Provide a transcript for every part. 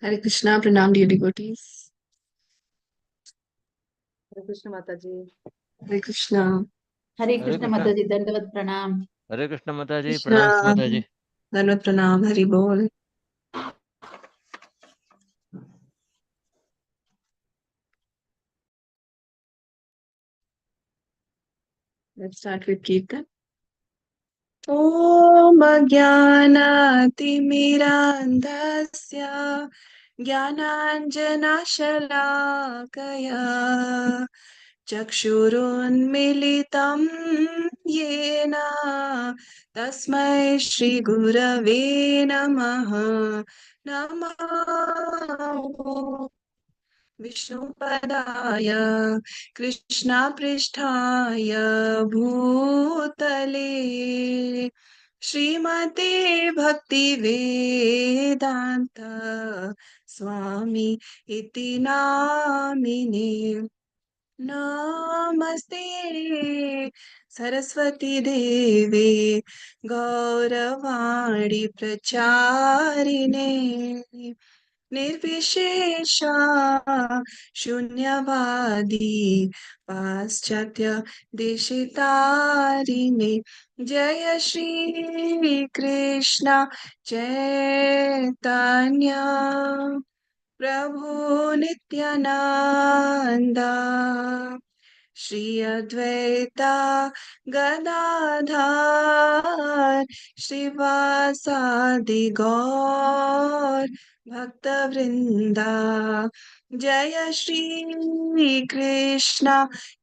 Hare Krishna, Pranam dear devotees. हरे कृष्ण माता जी। Hare Krishna, Hare Hare Krishna Krishna. माता जी, दंडवत प्रणाम। हरे कृष्ण माता जी, Krishna, प्रणाम माता जी। Dhanvat Pranam, Hari Bol. Let's start with Kirtan. Om Jnanatimirandhasya Jnananjanashalakaya Chakshurunmilitam Yena Tasmai Shri Gurave Namaha Namaha विष्णुपदाय कृष्णपृष्ठाय भूतले श्रीमते भक्तिवेदान्त स्वामी इति नामिने नमस्ते सरस्वती देवे गौरवाणी प्रचारिणे निर्विशेषा शून्यवादी पाश्चात्य देशितारिणे जय श्री कृष्ण चैतन्य प्रभु नित्यानंदा श्री अद्वैता गदाधर श्रीवासादि गौर भक्तवृंदा जय श्री कृष्ण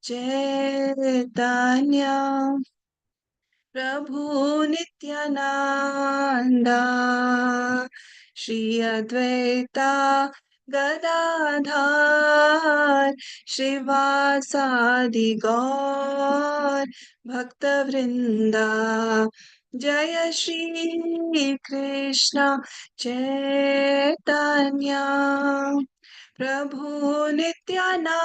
चैतन्य प्रभु नित्यानंदा श्री अद्वैता गदाधर श्रीवासादि गौर भक्तवृंदा जय श्री कृष्ण चैतन्य प्रभु नित्यानंदा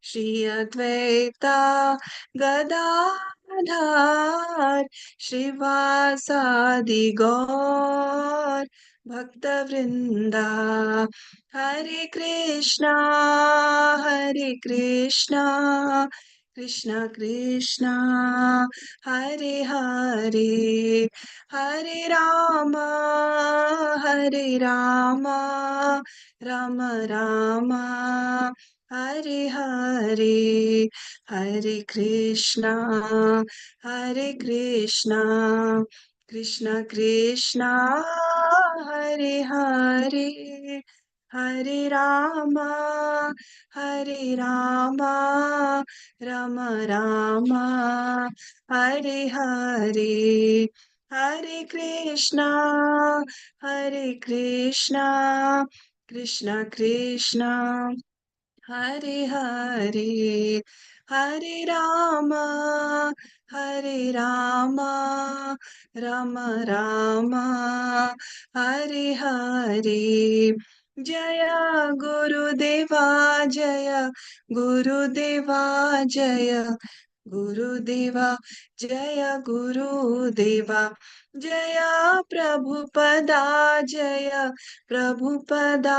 श्री अद्वैता गदाधर श्रीवासादि गौर भक्तवृंदा हरे कृष्णा कृष्णा कृष्णा हरे हरे हरे राम राम राम हरे हरे हरे कृष्णा कृष्णा कृष्णा हरे हरे हरे राम राम राम हरे हरे हरे कृष्णा कृष्णा कृष्णा हरे हरे हरे राम राम राम हरे हरे जय गुरुदेवा जय गुरुदेवा जय गुरुदेवा जय गुरुदेवा जय प्रभुपदा जय प्रभुपदा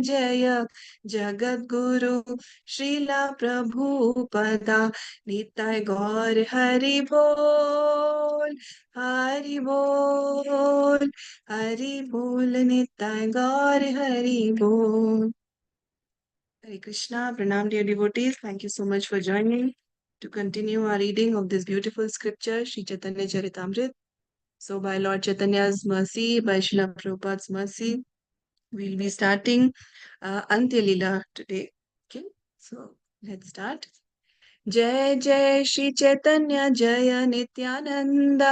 जय जगद्गुरु श्रील प्रभुपदा निताय गौर हरि बोल हरि बोल हरि बोल निताय गौर हरि बोल Hare Krishna, Pranam dear devotees. Thank you so much for joining to continue our reading of this beautiful scripture, Sri Chaitanya Charitamrita. So, by Lord Chaitanya's mercy, by Srila Prabhupada's mercy, we'll be starting Antya Lila today. Okay, so let's start. जय जय श्री चैतन्य जय नित्यानंद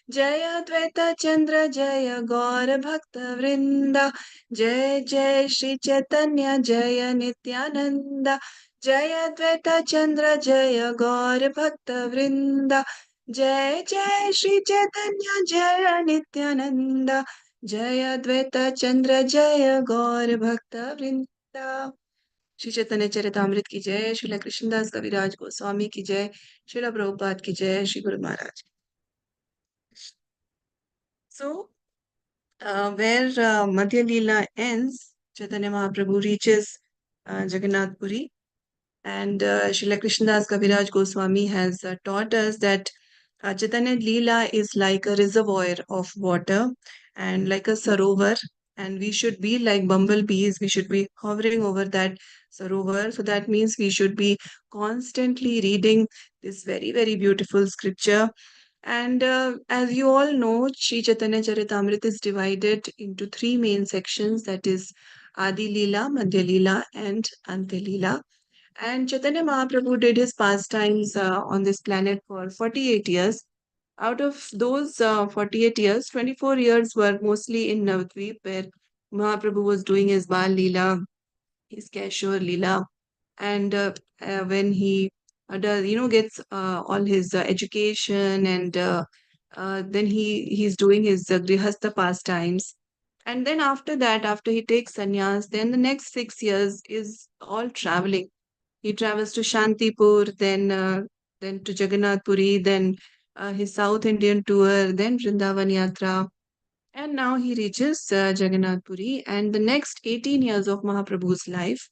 जय अद्वैत चंद्र जय गौर भक्त वृंदा जय जय श्री चैतन्य जय नित्यानंद जय अद्वैत चंद्र जय गौर भक्त वृंदा जय जय श्री चैतन्य जय नित्यानंद जय अद्वैत चंद्र जय गौर भक्त वृंदा श्री चैतन्य चरितामृत की जय, श्रील कृष्णदास कविराज गोस्वामी की जय, श्रील प्रभुपाद की जय, Shri Guru Maharaj. So, where Madhya Leela ends, Chaitanya Mahaprabhu reaches Jagannath Puri, and Srila Krishnadas Kaviraj Goswami has taught us that Chaitanya Leela is like a reservoir of water and like a sarovar, and we should be like bumblebees. We should be hovering over that sarovar. So that means we should be constantly reading this very, very beautiful scripture. And as you all know, Sri Chaitanya Charitamrita is divided into three main sections, that is Adi Leela, Madhya Leela, and Antya Leela. And Chaitanya Mahaprabhu did his pastimes on this planet for 48 years. Out of those 48 years, 24 years were mostly in Navadvip, where Mahaprabhu was doing his Bal Leela, his Kashor Leela, and when he does, gets all his education, and then he's doing his Grihastha pastimes. And then after that, after he takes sannyas, then the next 6 years is all traveling. He travels to Shantipur, then to Jagannath Puri, then his South Indian tour, then Vrindavan Yatra, and now he reaches Jagannath Puri. And the next 18 years of Mahaprabhu's life,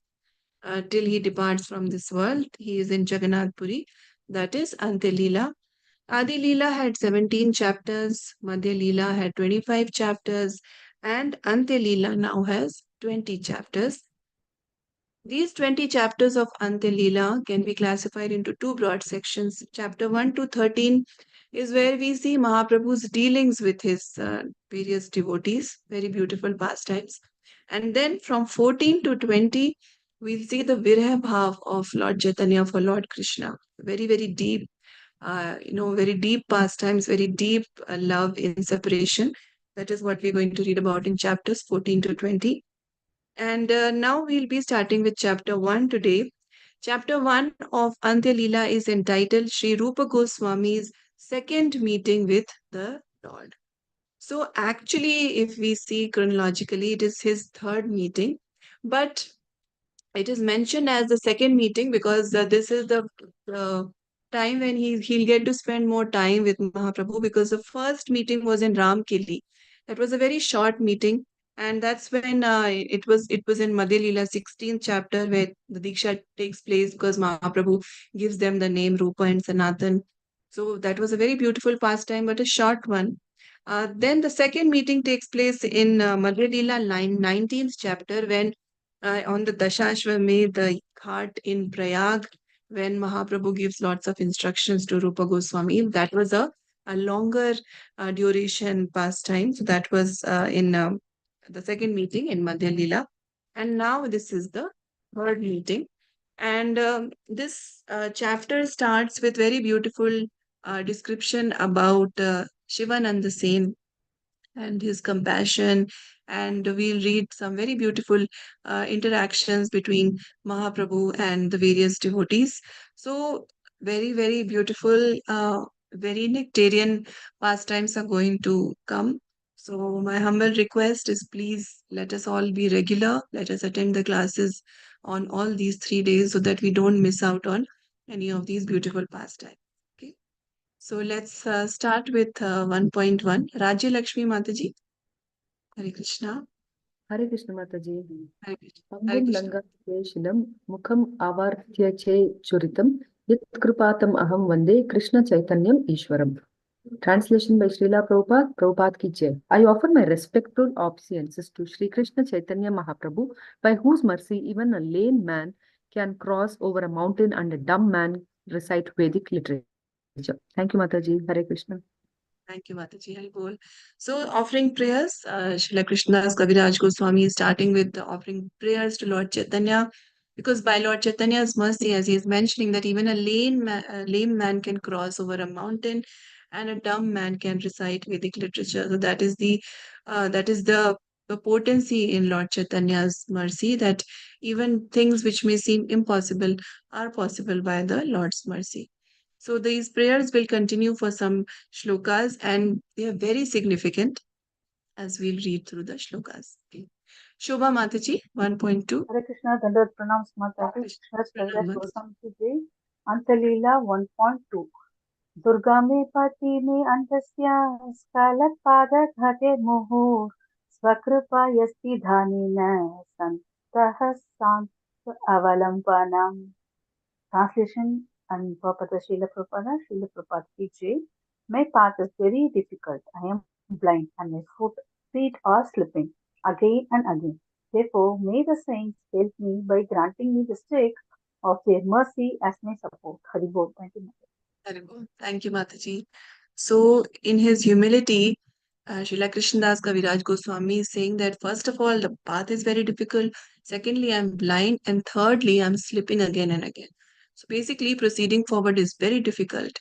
till he departs from this world, he is in Jagannath Puri. That is Antya Leela. Adi Leela had 17 chapters, Madhya Leela had 25 chapters, and Antya Leela now has 20 chapters. These 20 chapters of Antya Leela can be classified into two broad sections. Chapter 1 to 13 is where we see Mahaprabhu's dealings with his various devotees, very beautiful pastimes. And then from 14 to 20, we see the Virha Bhav of Lord Chaitanya for Lord Krishna. Very, very deep, very deep pastimes, very deep love in separation. That is what we're going to read about in chapters 14 to 20. And now we'll be starting with chapter 1 today. Chapter 1 of Antya Leela is entitled Sri Rupa Goswami's second meeting with the Lord. So, actually, if we see chronologically, it is his third meeting, but it is mentioned as the second meeting because this is the uh, time when he'll get to spend more time with Mahaprabhu, because the first meeting was in Ramkeli. That was a very short meeting, and that's when it was in Madhya Leela 16th chapter where the Diksha takes place, because Mahaprabhu gives them the name Rupa and Sanatan. So that was a very beautiful pastime, but a short one. Then the second meeting takes place in Madhya Leela 19th chapter, when on the Dashashvamedh, the ghat in Prayag, when Mahaprabhu gives lots of instructions to Rupa Goswami. That was a longer duration pastime. So that was in the second meeting in Madhya Leela. And now this is the third meeting. And this chapter starts with very beautiful description about Shivananda Sen and his compassion. And we'll read some very beautiful interactions between Mahaprabhu and the various devotees. So, very, very beautiful, very nectarian pastimes are going to come. So, my humble request is, please let us all be regular. Let us attend the classes on all these 3 days so that we don't miss out on any of these beautiful pastimes. Okay. So let's start with 1.1. Rajya Lakshmi Mataji. Hare Krishna. Hare Krishna Mataji. Hare Krishna. Hare Pangum Krishna. Langa Shilam Mukham Avartya Che Churitam Yat Krupatam Aham Vande Krishna Chaitanyam Ishwaram. Translation by Srila Prabhupada, Prabhupada Ki Jai. I offer my respectful obeisances to Sri Krishna Chaitanya Mahaprabhu, by whose mercy even a lame man can cross over a mountain and a dumb man recite Vedic literature. Thank you, Mataji. Hare Krishna. Thank you, Mataji. Hari Bol. So, offering prayers, Srila Krishnadas Kaviraj Goswami is starting with the offering prayers to Lord Chaitanya, because by Lord Chaitanya's mercy, as he is mentioning, that even a lame man can cross over a mountain, and a dumb man can recite Vedic literature. So that is the potency in Lord Chaitanya's mercy, that even things which may seem impossible are possible by the Lord's mercy. So these prayers will continue for some shlokas, and they are very significant as we'll read through the shlokas. Okay. Shobha Mataji, 1.2. Hare Krishna, Dandar Pranams Mataji, Krishna Pranam Kaviraj Mataji. Goswami Ki Jai, Antya 1.2. Durga में पति में अंतस्या स्कालक पादक हते मोहो स्वकृपा यस्ति धानेन सन्तः सान्त avalampanam. Translation and purpose of Srila Prabhupada ki Jai. My path is very difficult. I am blind and my feet are slipping again and again. Therefore, may the saints help me by granting me the stick of their mercy as my support. Haribol. Thank you. Very good. Thank you, Mataji. So, in his humility, Srila Krishnadas Kaviraj Goswami is saying that first of all, the path is very difficult. Secondly, I'm blind. And thirdly, I'm slipping again and again. So, basically, proceeding forward is very difficult.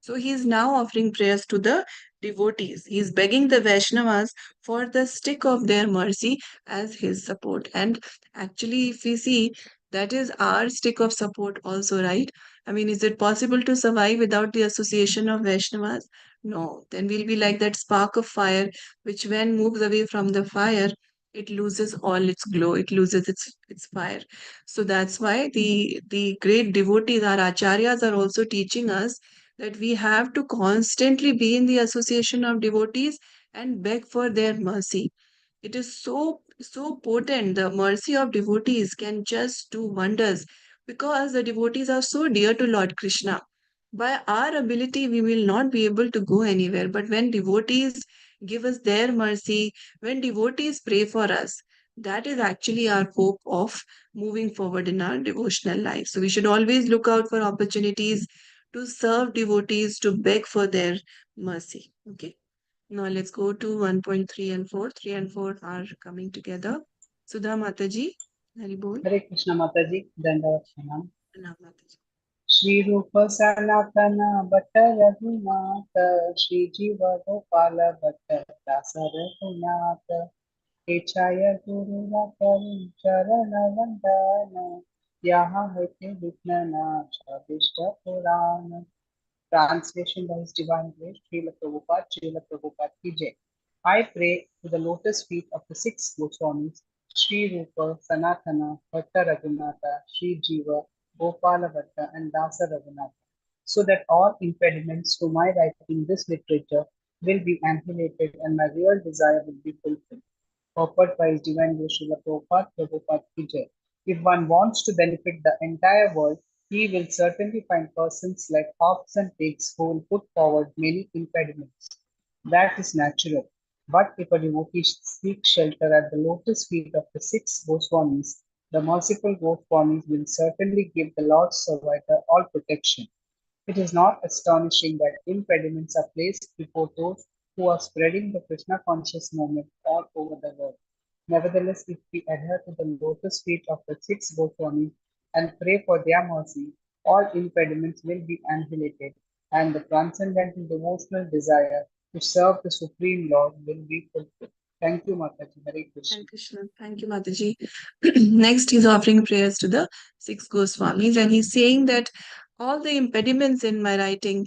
So, he is now offering prayers to the devotees. He is begging the Vaishnavas for the stick of their mercy as his support. And actually, if we see, that is our stick of support also, right? I mean, is it possible to survive without the association of Vaishnavas? No. Then we'll be like that spark of fire, which when moves away from the fire, it loses all its glow, it loses its fire. So that's why the great devotees, our acharyas, are also teaching us that we have to constantly be in the association of devotees and beg for their mercy. It is so potent. The mercy of devotees can just do wonders because the devotees are so dear to Lord Krishna. By our ability, we will not be able to go anywhere. But when devotees give us their mercy, when devotees pray for us, that is actually our hope of moving forward in our devotional life. So we should always look out for opportunities to serve devotees, to beg for their mercy. Okay. Now let's go to 1.3 and 4. 3 and 4 are coming together. Sudha Mataji, Hari Bol. Hare Krishna Mataji, Dandavat Pranam. Pranam Mataji. Shri Rupa Sanatana Bhatta Raghunatha Shri Jiva Gopala Bhatta Dasa Raghunatha Echaya Guru Rakari Charana Vandana Yaha Hete Vignana Shabishta Purana. Translation by His Divine Grace, Srila Prabhupada ki Jai. I pray to the lotus feet of the six Goswamis, Sri Rupa, Sanatana, Bhatta Raghunatha, Sri Jiva, Gopala Bhatta, and Dasa Raghunatha, so that all impediments to my writing this literature will be annihilated and my real desire will be fulfilled. Offered by His Divine Grace Srila Prabhupada, Prabhupada ki Jai. If one wants to benefit the entire world, he will certainly find persons like hogs and pigs who will put forward many impediments. That is natural. But if a devotee seeks shelter at the lotus feet of the six Goswamis, the merciful Goswamis will certainly give the Lord's servitor all protection. It is not astonishing that impediments are placed before those who are spreading the Krishna conscious movement all over the world. Nevertheless, if we adhere to the lotus feet of the six Goswamis and pray for their mercy, all impediments will be annihilated and the transcendental devotional desire to serve the Supreme Lord will be fulfilled. Thank you, Mataji. Hare Krishna. Hare Krishna. Thank you, Mataji. Next, he's offering prayers to the six Goswamis, and he's saying that all the impediments in my writing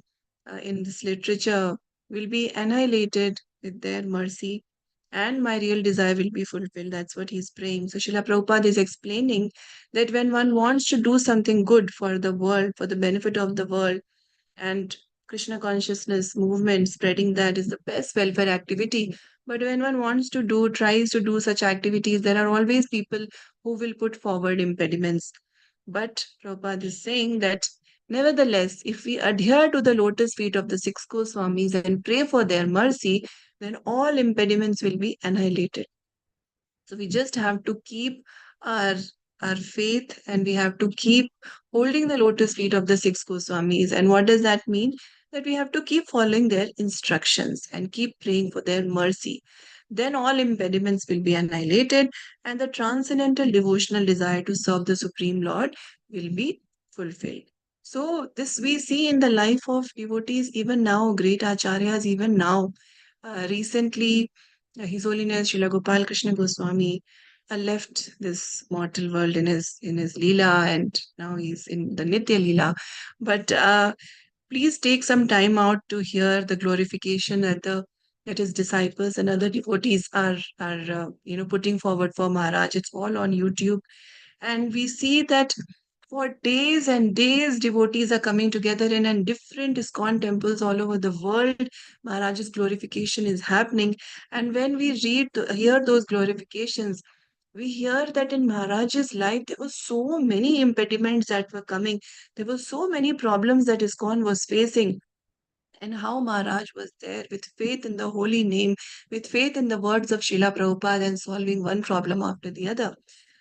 in this literature will be annihilated with their mercy, and my real desire will be fulfilled. That's what he's praying. So, Srila Prabhupada is explaining that when one wants to do something good for the world, for the benefit of the world, and Krishna consciousness movement, spreading that is the best welfare activity. But when one wants to do, tries to do such activities, there are always people who will put forward impediments. But Prabhupada is saying that nevertheless, if we adhere to the lotus feet of the six Goswamis and pray for their mercy, then all impediments will be annihilated. So we just have to keep our our faith, and we have to keep holding the lotus feet of the six Goswamis. And what does that mean? That we have to keep following their instructions and keep praying for their mercy. Then all impediments will be annihilated, and the transcendental devotional desire to serve the Supreme Lord will be fulfilled. So, this we see in the life of devotees even now, great acharyas, even now. Recently, His Holiness Srila Gopal Krishna Goswami left this mortal world in his Lila, and now he's in the Nitya Lila. But please take some time out to hear the glorification that his disciples and other devotees are putting forward for Maharaj. It's all on YouTube, and we see that For days and days, devotees are coming together in different ISKCON temples all over the world. Maharaj's glorification is happening. And when we hear those glorifications, we hear that in Maharaj's life, there were so many impediments that were coming. There were so many problems that ISKCON was facing, and how Maharaj was there with faith in the holy name, with faith in the words of Srila Prabhupada, and solving one problem after the other.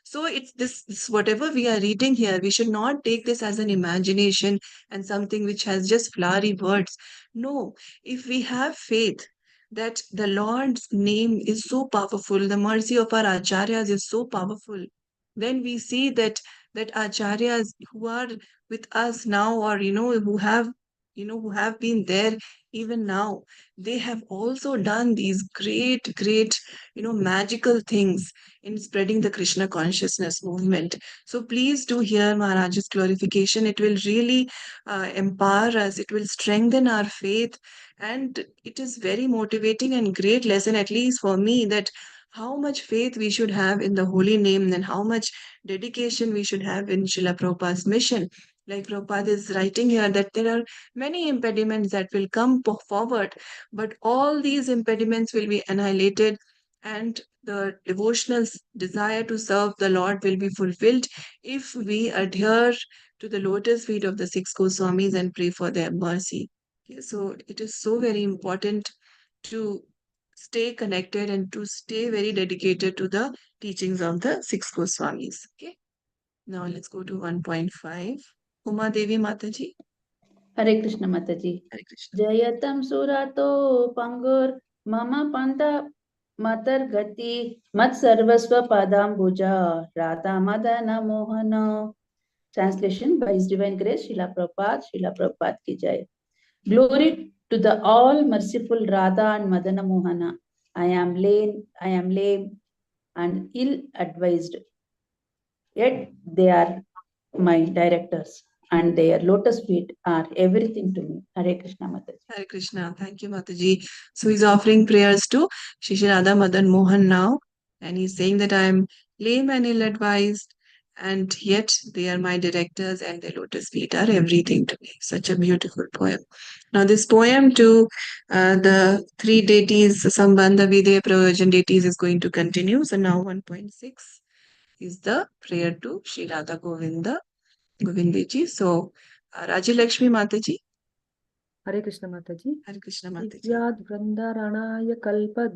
So it's this whatever we are reading here, we should not take this as an imagination and something which has just flowery words. No, if we have faith that the Lord's name is so powerful, the mercy of our acharyas is so powerful, then we see that acharyas who are with us now, or who have been there even now, they have also done these great magical things in spreading the Krishna consciousness movement. So please do hear Maharaj's glorification. It will really empower us, it will strengthen our faith, and it is very motivating and great lesson, at least for me, that how much faith we should have in the holy name and how much dedication we should have in Srila Prabhupada's mission. Like Prabhupada is writing here that there are many impediments that will come forward, but all these impediments will be annihilated, and the devotional desire to serve the Lord will be fulfilled if we adhere to the lotus feet of the six Goswamis and pray for their mercy. Okay, so it is so very important to stay connected and to stay very dedicated to the teachings of the six Goswamis. Okay, now let's go to 1.5. Uma Devi Mataji. Hare Krishna Mataji. Hare Krishna. Jayatam surato pangur mama panta matar gati mat sarvasva padambuja radha madana mohana. Translation by His Divine Grace Srila Prabhupada ki jai. Glory to the all merciful Radha and Madana Mohana. I am lame and ill advised, yet they are my directors, and their lotus feet are everything to me. Hare Krishna Mataji. Hare Krishna. Thank you, Mataji. So he's offering prayers to Shri Radha Madan Mohan now. And he's saying that I am lame and ill-advised, and yet they are my directors and their lotus feet are everything to me. Such a beautiful poem. Now this poem to the three deities, Sambandha, Videya, Prayojan deities is going to continue. So now 1.6 is the prayer to Shri Radha Govindiji. So Raji Lakshmi Mataji. Hare Krishna Mataji. Hare Krishna Mataji. Divyad Vrindaranaya Kalpa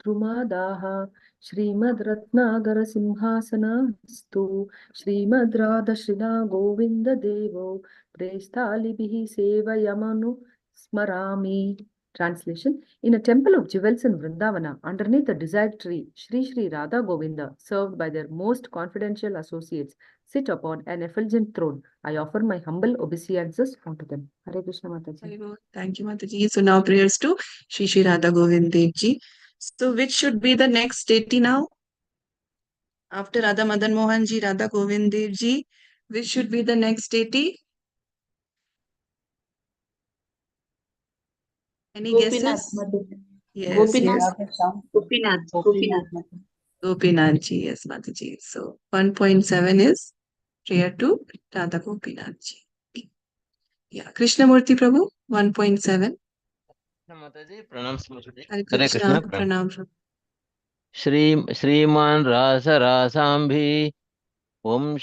Drumadaha Srimad Ratnagara Simhasana Stu Srimad Radha Shrina Govinda Devo Prestali Bihi Seva Yamanu Smarami. Translation: in a temple of jewels in Vrindavana, underneath the desired tree, Sri Radha Govinda, served by their most confidential associates, sit upon an effulgent throne. I offer my humble obeisances unto them. Hare Krishna Mataji. Thank you, Mataji. So now prayers to Shri Radha Govind Dev Ji. So which should be the next deity now? After Radha Madan Mohan Ji, Radha Govind Dev Ji, which should be the next deity? Any guesses? Yes, Gopinath. Gopinath. Gopinath Ji, yes, Mataji. So 1.7 is prayer to Radha Gopinath Ji. Yeah, Krishnamurti Prabhu, 1.7. Mataji, pranams Mataji. Hare Hare Krishna, Krishna. pranam Prabhu. Shriman Rasa Rasambhi Om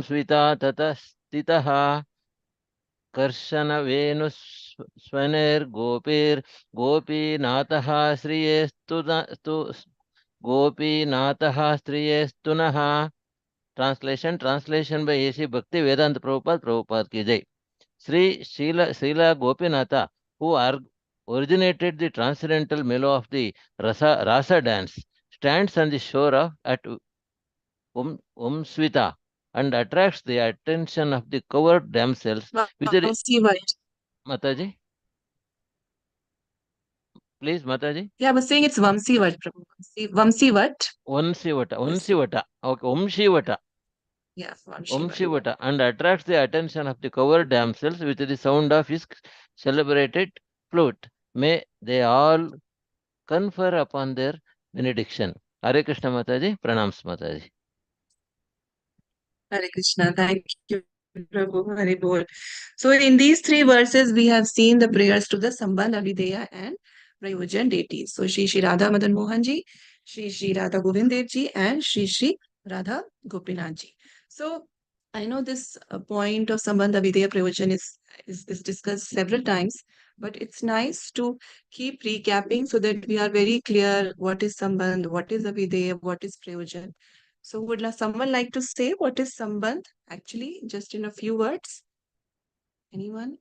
Svita Tata Stitaha Karshana Venus Swaner Gopir Gopi Nataha Gopi Nataha Striyestunaha. Translation by A.C. Bhakti Vedanta Prabhupada ki jai. Srila Gopinatha, who originated the transcendental mellow of the rasa dance, stands on the shore at Umsvita and attracts the attention of the covered damsels with the Mataji. Please, Mataji. Yeah, I was saying it's Vamsivat, Prabhu. Vamsivat. Unsivata. Okay, Umshivata. Yeah, Shivata, and attracts the attention of the covered damsels with the sound of his celebrated flute. May they all confer upon their benediction. Hare Krishna Mataji, pranams Mataji. Hare Krishna. Thank you, Prabhu. Hare Bol. So in these three verses, we have seen the prayers to the Sambandh, Avideya and Prayojan deities. So Shri Radha Madan Mohan ji, Shri Radha Govind Dev ji, and Shri Radha Gopinath ji. So I know this point of Sambandh, Avideya, Prayojan is discussed several times, but it's nice to keep recapping so that we are very clear what is Sambandh, what is Avideya, what is Prayojan. So would someone like to say what is Sambandh actually, just in a few words? Anyone?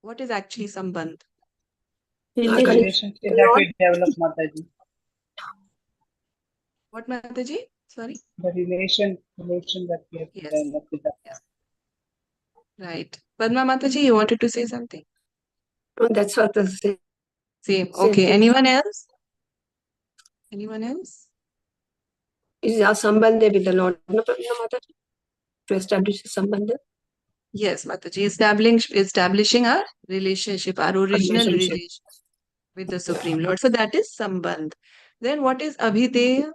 What is actually Sambandh? The Relation- relationship that we develop, Mataji. What, Mataji? Sorry? The relation that we have Yes. developed with the Yes. Right. Padma Mataji, you wanted to say something? Oh, that's what the same. Same. Same Okay. thing. Anyone else? Anyone else? Is our sambandha with the Lord Mataji? To establish a sambandha? Yes, Mataji. Establishing our relationship, our original relationship with the Supreme Lord. So that is Sambandh. Then what is Abhideya?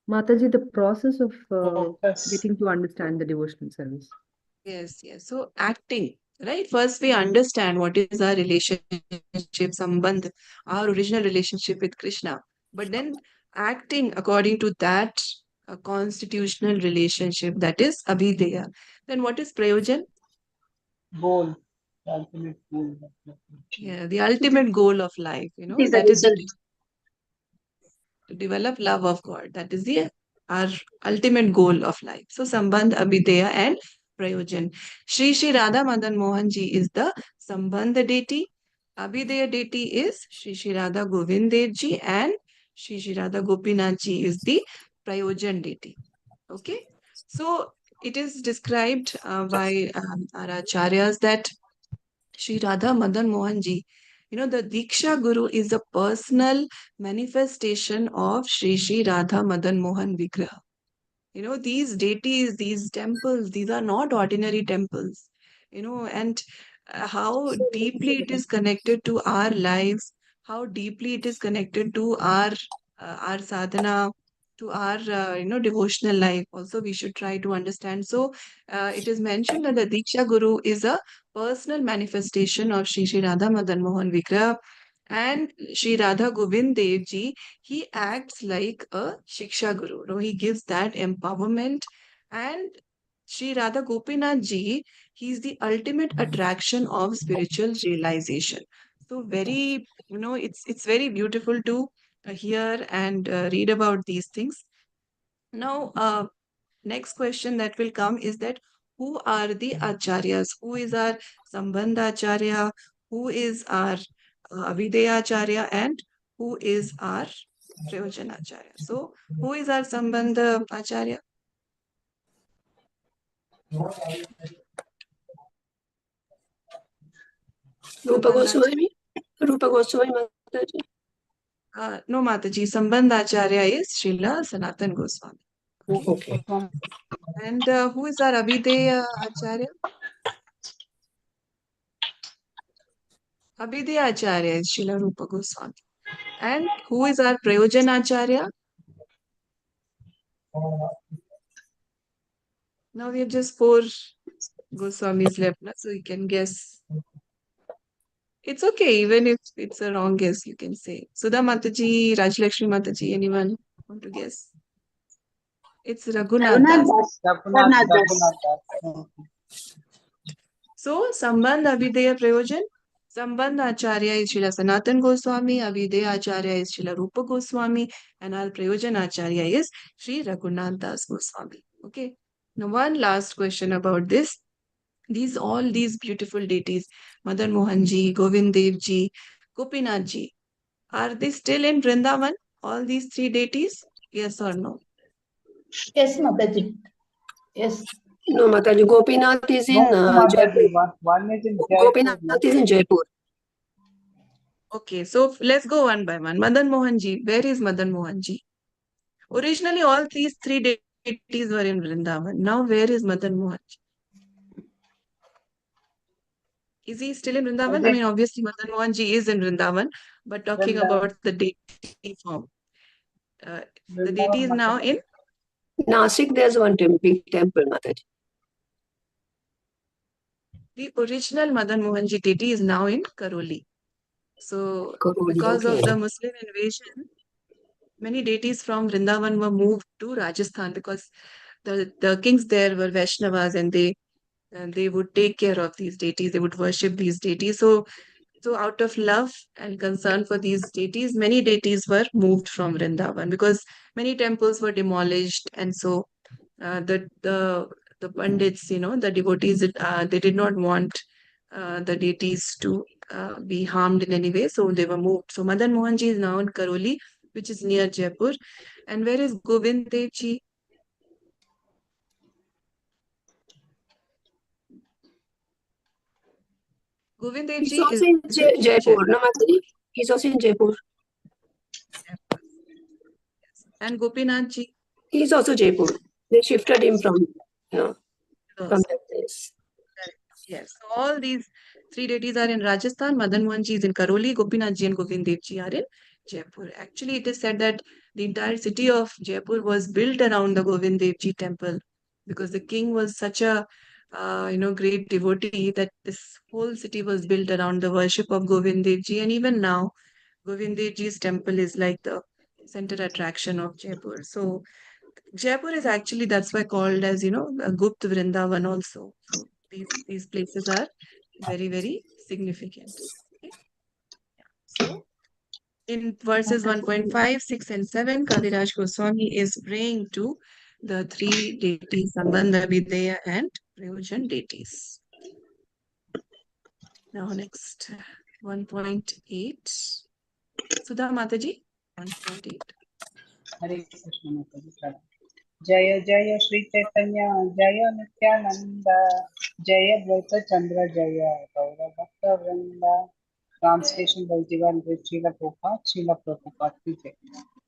Mataji, the process of focus. getting to understand the devotional service. Yes, yes. So acting, right? First, we understand what is our relationship, sambandh, our original relationship with Krishna. But then acting according to that constitutional relationship, that is abhideya. Then what is prayojan? Goal, the ultimate goal. that we have to achieve. Yeah, the ultimate goal of life, Is the that is result. to develop love of God. That is the our ultimate goal of life. So Sambandh, Abhideya and Prayojan. Shri Radha Madan Mohan ji is the Sambandh deity. Abhideya deity is Shri Radha Govind Dev ji and Shri Radha Gopinath ji is the Prayojan deity. Okay. So it is described by our acharyas that Shri Radha Madan Mohan ji, the Diksha Guru is a personal manifestation of Shri Radha Madan Mohan Vigraha. These deities, these temples, these are not ordinary temples, and how deeply it is connected to our lives, how deeply it is connected to our sadhana, to our, devotional life. Also, we should try to understand. So, it is mentioned that the Diksha Guru is a personal manifestation of Shri Radha Madan Mohan Vigraha. And Sri Radha Govind Dev Ji, he acts like a Shiksha Guru. He gives that empowerment. And Sri Radha Gopinath Ji, he is the ultimate attraction of spiritual realization. So very, it's very beautiful to hear and read about these things. Now, next question that will come is that who are the acharyas? Who is our Sambandha Acharya? Who is our Avideya Acharya? And who is our Prayojan Acharya? So, who is our Sambandha Acharya? Rupa Sambandha Goswami? Rupa Goswami Mataji? No, Mataji. Sambandha Acharya is Srila Sanatan Goswami. Okay. And who is our Avideya Acharya? Avideya Acharya is Srila Rupa Goswami. And who is our Prayojan Acharya? Now we have just 4 Goswamis left, so you can guess. It's okay, even if it's a wrong guess, you can say. Sudha Mataji, Rajlakshmi Mataji, anyone want to guess? It's Raghunath Das. Raghunath Das. So, Sambandh Avideya Prayojan. Sambandh Acharya is Srila Sanatan Goswami, Avideya Acharya is Srila Rupa Goswami, and our Prayojan Acharya is Sri Raghunath Das Goswami. Okay. Now, one last question about this. All these beautiful deities, Madan Mohan ji, Govind Dev ji, Gopinath ji, are they still in Vrindavan? All these 3 deities? Yes or no? Yes, Mataji. Yes. No, Mataji. Gopinath is in No, Jaipur. Mataji. One is in Jaipur. Gopinath is in Jaipur. Okay, so let's go one by one. Madan Mohan ji, where is Madan Mohan ji? Originally, all these 3 deities were in Vrindavan. Now, where is Madan Mohan ji? Is he still in Vrindavan? I mean, obviously, Madan Mohan ji is in Vrindavan, but talking about the deity form. the deity is now in Nasik, there's one big temple, Mataji. the original Madan Mohanji deity is now in Karoli. So Karoli, because of okay. the Muslim invasion, many deities from Vrindavan were moved to Rajasthan because the kings there were Vaishnavas and they would take care of these deities, they would worship these deities. So out of love and concern for these deities, many deities were moved from Vrindavan because many temples were demolished, and so the pandits, the devotees, they did not want the deities to be harmed in any way, so they were moved. So Madan Mohanji is now in Karoli, which is near Jaipur. And where is Govind Dev Ji? Govind Dev He's Ji also is in in Jaipur, no, Mataji? He's also in Jaipur. Jaipur. Yes. And Gopinath Ji? He's also Jaipur. They shifted him from Those. that place. Correct. Yes. So all these three deities are in Rajasthan. Madan Mohanji is in Karoli. Gopinath Ji and Govind Dev Ji are in Jaipur. Actually, it is said that the entire city of Jaipur was built around the Govind Dev Ji temple because the king was such a great devotee that this whole city was built around the worship of Govind Dev Ji. And even now, Govind Dev Ji's temple is like the center attraction of Jaipur. So Jaipur is actually, that's why called as, a Gupta Vrindavan also. So these places are very, very significant. Okay. So in verses 1.5, 6, and 7, Kaviraj Goswami is praying to the three deities, Sambandha, Videya, and Prayojan deities. Now next, 1.8. Sudha Mataji, 1.8. Hare Krishna Mataji. Jaya Jaya Sri Chaitanya Jaya Nityananda Jaya Dvaita Chandra Jaya Gaura Bhakta Vrinda. Translation by Divine Grace Srila Prabhupada, Srila Prabhupada ki Jai.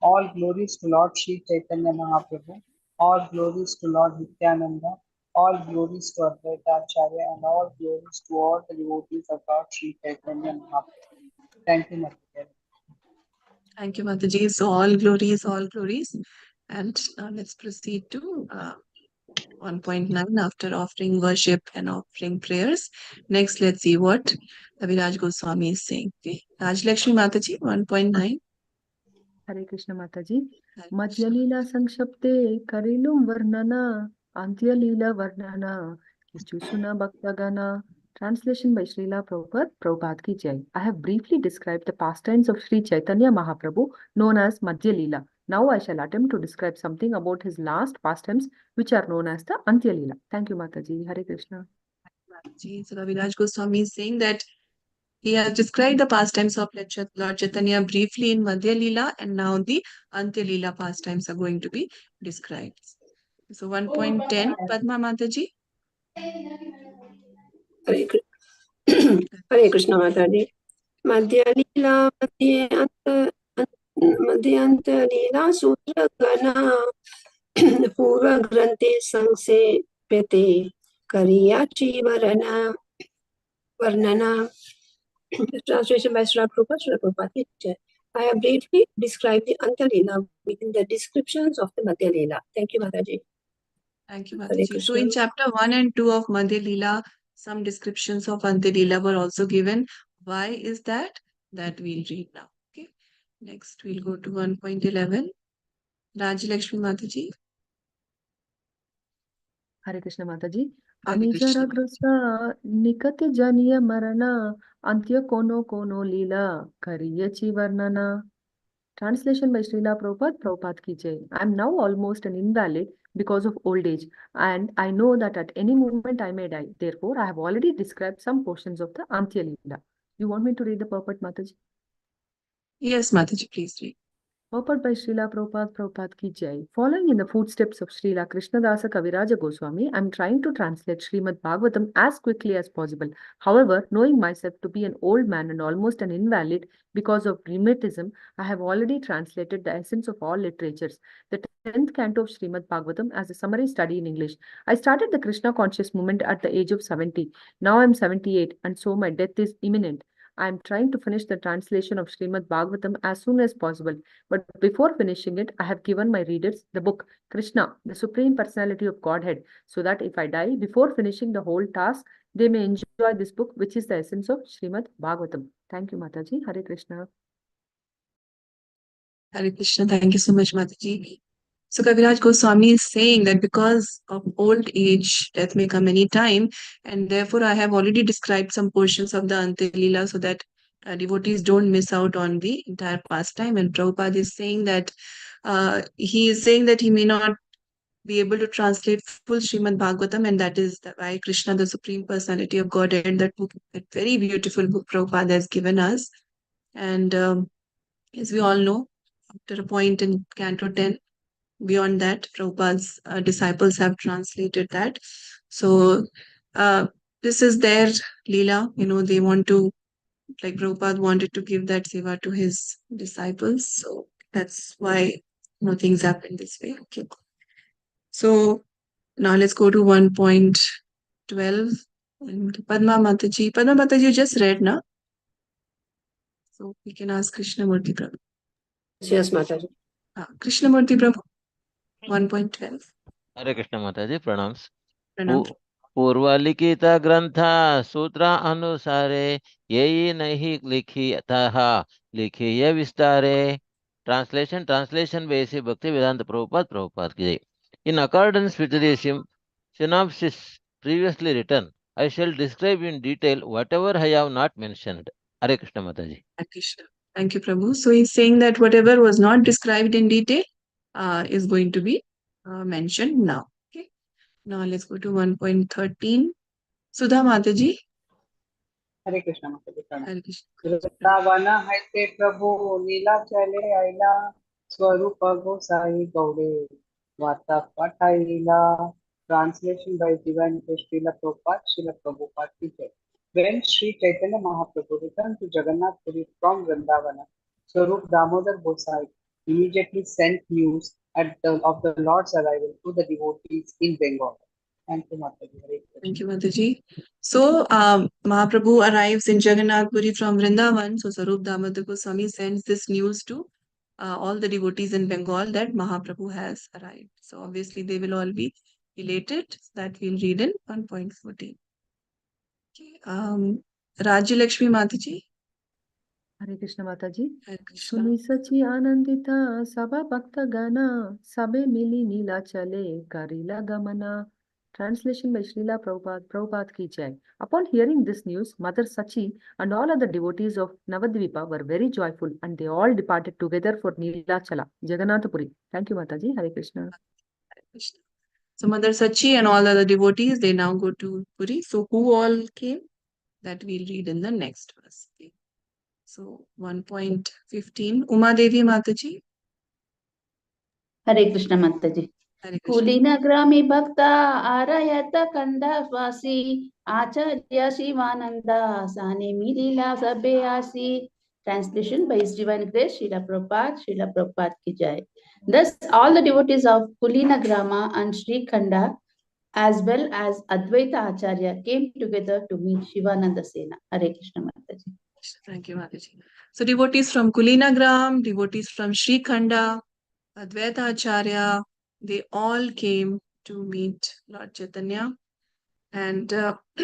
All glories to Lord Sri Chaitanya Mahaprabhu, all glories to Lord Nityananda, all glories to Advaita Acharya, and all glories to all the devotees of Lord Sri Chaitanya Mahaprabhu. Thank you, Mataji. Thank you, Mataji. So all glories, all glories. And let's proceed to 1.9 after offering worship and offering prayers. Next, let's see what Kaviraj Goswami is saying. Okay. Rajlakshmi Mataji, 1.9. Hare Krishna Mataji. Hare Madhya Krishna. Lila Sankshapte Karilum Varnana Antya Lila Varnana Kichusuna Bhaktagana. Translation by Srila Prabhupada, Prabhupada ki Jai. I have briefly described the pastimes of Sri Chaitanya Mahaprabhu known as Madhya Lila. Now I shall attempt to describe something about his last pastimes which are known as the Antya Lila. Thank you, Mataji. Hare Krishna. Mataji. So Kaviraj Goswami is saying that he has described the pastimes of Lord Chaitanya briefly in Madhya Lila, and now the Antya Lila pastimes are going to be described. So 1.10, Padma Mataji. Hare Krishna Mataji. Madhya Lila Madhyanta Lila Sutra Gana Purva Grante Sangse Pete Kariyachi Varnana. Translation by Srila Prabhupada. I have briefly described the Antya Lila within the descriptions of the Madhya Lila. Thank you, Mataji. Thank you, Mataji. So in chapter 1 and 2 of Madhya Lila, some descriptions of Antya Lila were also given. Why is that? That we'll read now. Okay. Next, we'll go to 1.11. Rajalakshmi Mataji. Hare Krishna Mataji. Hare Krishna. Amijaragrasta Nikati Janiya Marana Antya Kono Lila Kariyachi Varnana. Translation by Srila Prabhupada, Prabhupada ki Jai. I am now almost an invalid because of old age, and I know that at any moment I may die. Therefore, I have already described some portions of the Antya Lila. You want me to read the purport, Mataji? Yes, Mataji, please read. Purport by Srila Prabhupada, Prabhupada ki Jai. Following in the footsteps of Srila Krishnadasa Kaviraja Goswami, I am trying to translate Srimad Bhagavatam as quickly as possible. However, knowing myself to be an old man and almost an invalid because of rheumatism, I have already translated the essence of all literatures, the 10th canto of Srimad Bhagavatam as a summary study in English. I started the Krishna conscious movement at the age of 70. Now I am 78, and so my death is imminent. I am trying to finish the translation of Srimad Bhagavatam as soon as possible. But before finishing it, I have given my readers the book Krishna, the Supreme Personality of Godhead, so that if I die before finishing the whole task, they may enjoy this book, which is the essence of Srimad Bhagavatam. Thank you, Mataji. Hare Krishna. Hare Krishna. Thank you so much, Mataji. So Kaviraj Goswami is saying that because of old age, death may come any time, and therefore I have already described some portions of the Antya Lila so that devotees don't miss out on the entire pastime. And Prabhupada is saying that he may not be able to translate full Srimad Bhagavatam, and that is why Krishna, the Supreme Personality of Godhead, that book, that very beautiful book Prabhupada has given us. And as we all know, after a point in Canto 10, beyond that, Prabhupada's disciples have translated that. So this is their Leela. They want to, like Prabhupada wanted to give that seva to his disciples. So that's why things happen this way. Okay. So now let's go to 1.12. And Padma Mataji, you just read, na? So we can ask Krishnamurti Prabhu. Yes, Mataji. Krishnamurti Prabhu, 1.12. हरे कृष्ण माताजी प्रणाम्स Pranam. पूर्वलिखित ग्रंथ सूत्र अनुसारे यही नहीं लिखिए विस्तारे translation by A.C. Bhaktivedanta Prabhupada ki jai. In accordance with the synopsis previously written, I shall describe in detail whatever I have not mentioned. Hare Krishna Mataji. Hare Krishna. Thank you, Prabhu. So he's saying that whatever was not described in detail is going to be mentioned now. Okay. Now let's go to 1.13. Sudha Mataji. हरे कृष्ण माताजी प्रणाम. Hare Krishna. Vrindavan है ते प्रभु लीला चले आईला स्वरूप गोसाई गौरे वार्ता पठाईला. Translation by Divine Srila Prabhupada, Srila Prabhupada ki jai. When Sri Chaitanya Mahaprabhu returned to Jagannath Puri from Vrindavana, Swarup Damodar Gosai immediately sent news of the Lord's arrival to the devotees in Bengal. Thank you, Mataji. Hare Krishna. Thank you, Mataji. So Mahaprabhu arrives in Jagannath Puri from Vrindavan. So Sarup Damodar Goswami sends this news to all the devotees in Bengal that Mahaprabhu has arrived. So obviously they will all be elated. So that we'll read in 1.14. Okay. Rajya Lakshmi Mataji. Hare Krishna Mataji. Hare Krishna. सुनी सची आनंदिता सबा भक्त गना सबे मिली नीला चले करीला गमना. Translation by Srila Prabhupada ki jai. Upon hearing this news, Mother Sachi and all other devotees of Navadvipa were very joyful, and they all departed together for Neelachala, Jagannath Puri. Thank you, Mataji. Hare Krishna. Hare Krishna. So Mother Sachi and all other devotees, they now go to Puri. So who all came? That we'll read in the next verse. Okay. So 1.15. Uma Devi Mataji. Hare Krishna Mataji. Hare Krishna. कुलीनग्रामी भक्त आरयत कंदवासी आचार्य शिवानंदा साने मिलीला सबे आसी. Translation by His Divine Grace Srila Prabhupada ki jai. Thus all the devotees of Kulinagrama and Sri Khanda as well as Advaita Acharya came together to meet Shivananda Sena. Hare Krishna Mataji. Thank you, Mataji. So devotees from Kulinagram, devotees from Sri Khanda, Advaita Acharya, they all came to meet Lord Chaitanya, and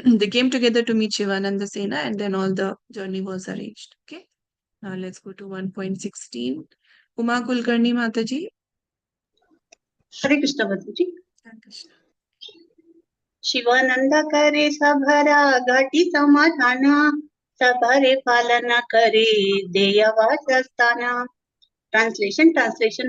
they came together to meet Shivananda Sena, and then all the journey was arranged. Okay. Now let's go to 1.16. Uma Kulkarni Mataji. Hare Krishna Mataji. Hare Krishna. Shivanand करे सभरा घाटी समाधाना सबरे पालना करे देयवासस्थाना. Translation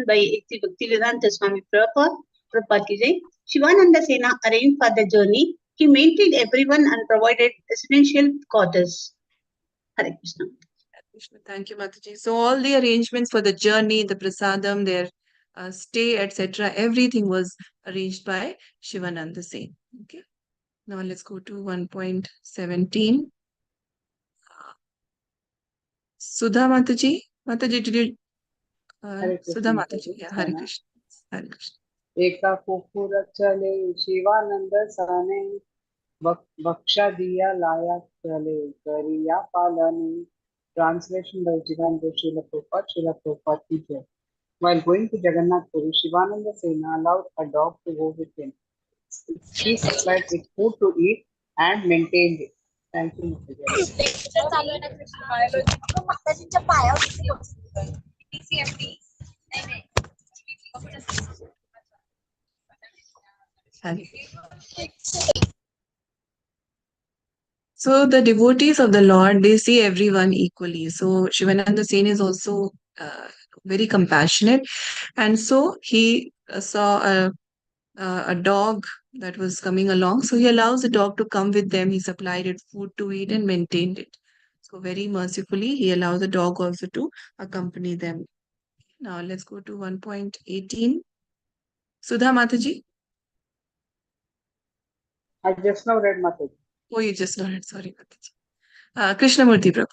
by A.C. Bhaktivedanta Swami Prabhupada ki jai. Shivananda Sena arranged for the journey. He maintained everyone and provided essential quarters. Hare Krishna. Krishna. Thank you, Mataji. So all the arrangements for the journey, the prasadam, their stay, etc., everything was arranged by Shivananda Sen. Okay. Now let's go to 1.17. Sudha Mataji. Mataji, did you? Sudha Mataji. Yeah, Hare Krishna. Hare Krishna. एका कुकुर चले शिवानंद साने बख्शा दिया लाया चले करिया पालने. Translation by Jivananda Srila Prabhupada ki Jai. While going to Jagannath Puri, Shivananda Sena allowed a dog to go with him. He supplied it food to eat and maintained it. Thank you, Mr. So the devotees of the Lord, they see everyone equally. So Shivananda Sen is also very compassionate, and so he saw a dog that was coming along. So he allows the dog to come with them. He supplied it food to eat and maintained it. So very mercifully, he allows the dog also to accompany them. Now let's go to 1.18. Sudha Mataji. I just now read Mataji. Oh, you just not read. Sorry, Mataji. Krishnamurti Prabhu.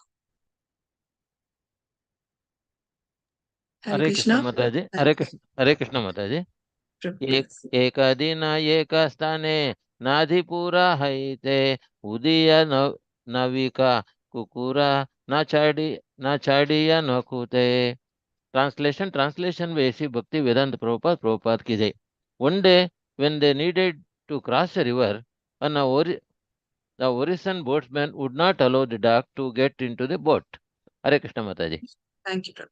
Hare Krishna Mataji. Hare Krishna Mataji. Ekadina ekastane nadhipura haite udiya navika kukura nachadiya nakute. Translation by A.C. Bhakti Vedanta Prabhupada ki jai. One day, when they needed to cross a river, the Orison boatman would not allow the dog to get into the boat. Hare Krishna Mataji. Thank you, Prabhu.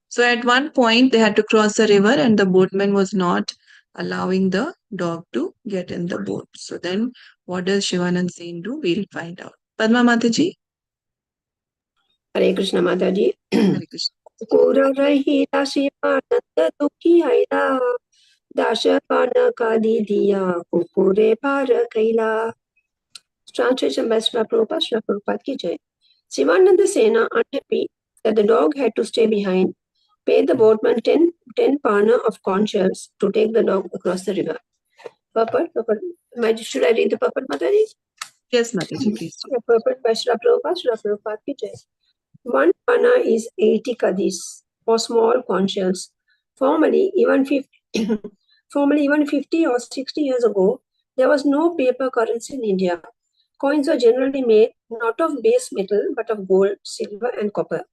So at one point, they had to cross a river, and the boatman was not allowing the dog to get in the boat. So then, what does Shivanand Sen do? We'll find out. Padma Mataji. Hare Krishna Mataji. Hare Krishna. Kura rahita Shivananda dukhi haida dasha pana kadi diya kukure para kaila. Translation by Srila Prabhupada ki Jai. Shivananda Sena, unhappy that the dog had to stay behind, paid the boatman 10 pana of corn shells to take the dog across the river. Purport. Should I read the purport, Mataji? Yes, Mataji, please. Purport by Srila Prabhupada ki Jai. 1 pana is 80 kadis, or small corn shells. Formerly, even 50 or 60 years ago, there was no paper currency in India. Coins were generally made not of base metal, but of gold, silver, and copper.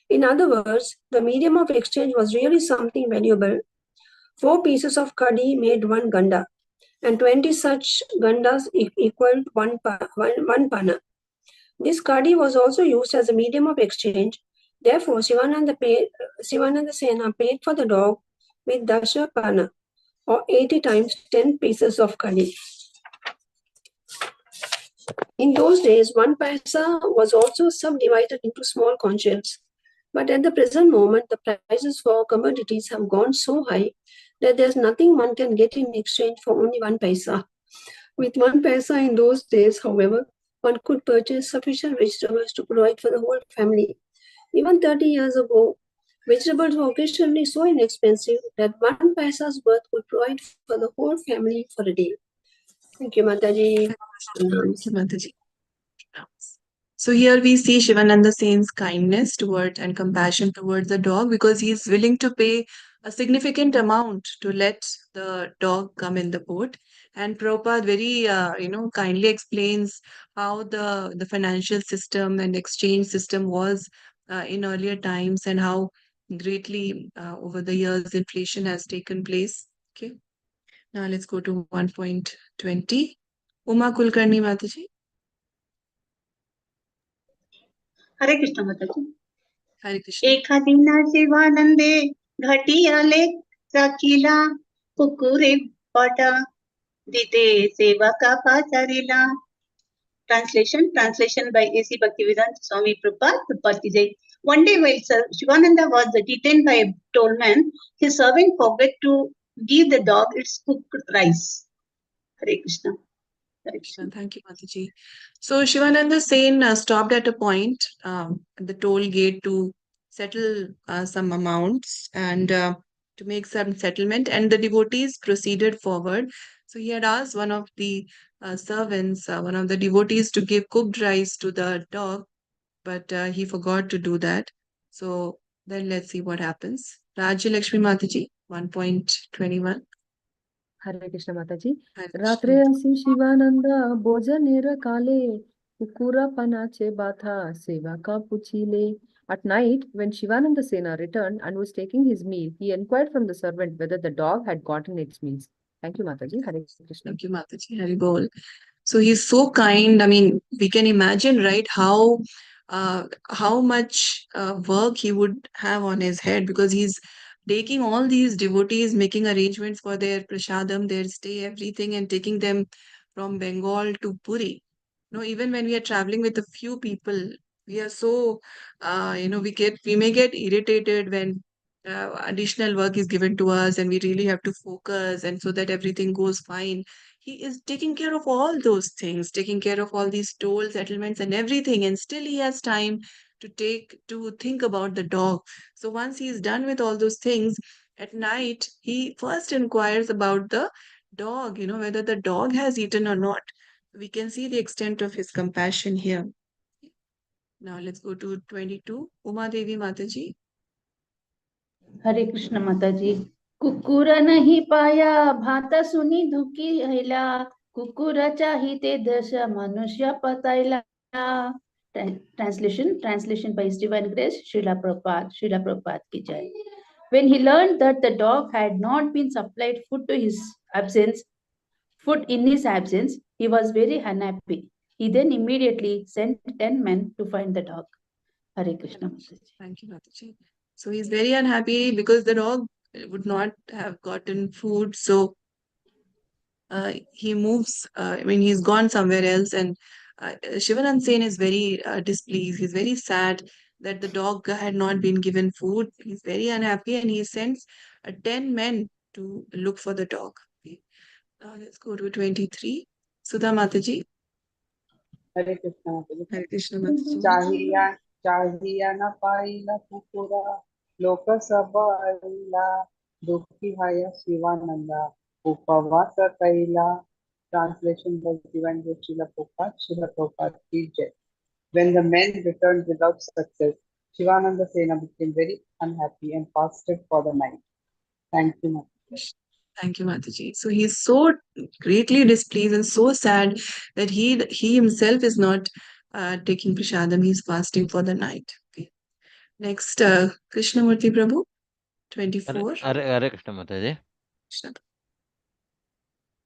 In other words, the medium of exchange was really something valuable. 4 pieces of kadi made 1 ganda, and 20 such gandas equaled 1 pana. This kadi was also used as a medium of exchange. Therefore, Shivananda Sena paid for the dog with dasha pana, or 80 times 10 pieces of kadi. In those days, 1 paisa was also subdivided into small corn shells. But at the present moment, the prices for commodities have gone so high that there's nothing one can get in exchange for only 1 paisa. With 1 paisa in those days, however, one could purchase sufficient vegetables to provide for the whole family. Even 30 years ago, vegetables were occasionally so inexpensive that 1 paisa's worth would provide for the whole family for a day. Thank you, Mataji. Thank you, Mataji. So here we see Shivananda Sen's kindness toward and compassion towards the dog, because he is willing to pay a significant amount to let the dog come in the boat. And Prabhupada very kindly explains how the financial system and exchange system was in earlier times, and how greatly over the years inflation has taken place. Okay. Now let's go to 1.20. Uma Kulkarni Mataji. हरे कृष्ण माताजी. Hare Krishna. एखादिना शिवानंदे घटियाले राखीला कुकुरे पाटा दिते सेवा का पाचारीला. Translation by A.C. Bhaktivedanta Swami Prabhupada ki Jai. One day while Shivananda was detained by a tollman, his servant forgot to give the dog its cooked rice. Hare Krishna. Hare Krishna. Thank you, Mataji. So Shivananda Sen stopped at a point at the toll gate to settle some amounts and to make some settlement, and the devotees proceeded forward. So he had asked one of the servants, one of the devotees, to give cooked rice to the dog, but he forgot to do that. So then let's see what happens. Rajya Lakshmi Mataji, 1.21. हरे कृष्ण माताजी. Hare Krishna. रात्रे असी शिवानंद भोजनेर काले कुकुरा पनाचे बाथा सेवा का पुछीले At night, when Shivananda Sena returned and was taking his meal, he inquired from the servant whether the dog had gotten its meals. Thank you, Mataji. Hare Krishna. Thank you, Mataji. Hari Bol. So he's so kind. I mean, we can imagine, right, how much work he would have on his head, because he's taking all these devotees, making arrangements for their prasadam, their stay, everything, and taking them from Bengal to Puri. Even when we are traveling with a few people, we are so, we may get irritated when additional work is given to us and we really have to focus, and so that everything goes fine. He is taking care of all those things, taking care of all these toll settlements and everything, and still he has time to think about the dog. So once he is done with all those things, at night he first inquires about the dog, whether the dog has eaten or not. We can see the extent of his compassion here. Now let's go to 22. Uma Devi Mataji. हरे कृष्ण माता जी। कुकुर नहीं पाया भाता सुनी दुखी हैला, कुकुर चाहिए दश मनुष्य पताइला। Translation by His Divine Grace, Srila Prabhupada ki jai. When he learned that the dog had not been supplied food in his absence, he was very unhappy. He then immediately sent 10 men to find the dog. Hare Krishna Mataji. Thank you, Mataji. So he's very unhappy because the dog would not have gotten food. So he moves, he's gone somewhere else. And Shivanand Sen is very displeased. He's very sad that the dog had not been given food. He's very unhappy and he sends 10 men to look for the dog. Okay. Let's go to 23. Sudha Mataji. Hare Krishna Mataji. Hare Krishna Mataji. चाहिया न पाइला कुकुरा लोक सबला दुखी हाय शिवानंदा उपवास कैला. Translation by Divine Grace Srila Prabhupada ki jai. When the men returned without success, Shivananda Sena became very unhappy and fasted for the night. Thank you, Mataji. Thank you, Mataji. So he's so greatly displeased and so sad that he himself is not taking prasadam. He's fasting for the night. Okay. Next, Krishnamurti Prabhu, 24. Hare Krishna Mataji. Krishna.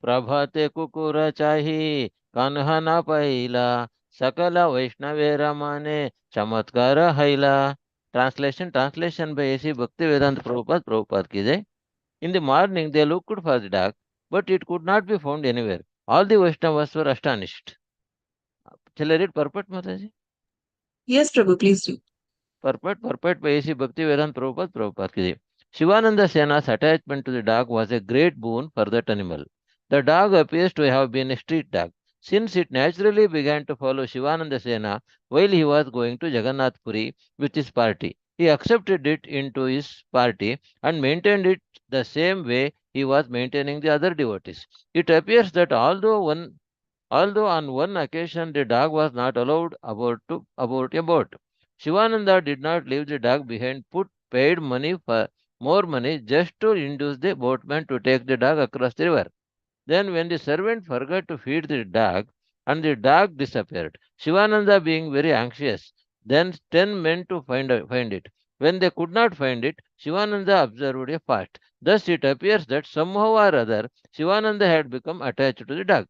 प्रभाते कुकुर चाही कान्हा न पहिला सकल वैष्णवे रमाने चमत्कार हैला. Translation by A.C. Bhaktivedanta Prabhupada ki jai. In the morning they looked for the dog, but it could not be found anywhere. All the Vaishnavas were astonished. Shall I read purport, Mataji? Yes, Prabhu, please do. Purport by A.C. Bhaktivedanta Prabhupada ki jai. Shivananda Sena's attachment to the dog was a great boon for that animal. The dog appears to have been a street dog, since it naturally began to follow Shivananda Sena while he was going to Jagannath Puri with his party. He accepted it into his party and maintained it the same way he was maintaining the other devotees. It appears that although on one occasion the dog was not allowed about a boat, Shivananda did not leave the dog behind, paid more money just to induce the boatman to take the dog across the river. Then when the servant forgot to feed the dog and the dog disappeared, Shivananda being very anxious, then 10 men to find it. When they could not find it, Shivananda observed a fast. Thus it appears that somehow or other Shivananda had become attached to the dog.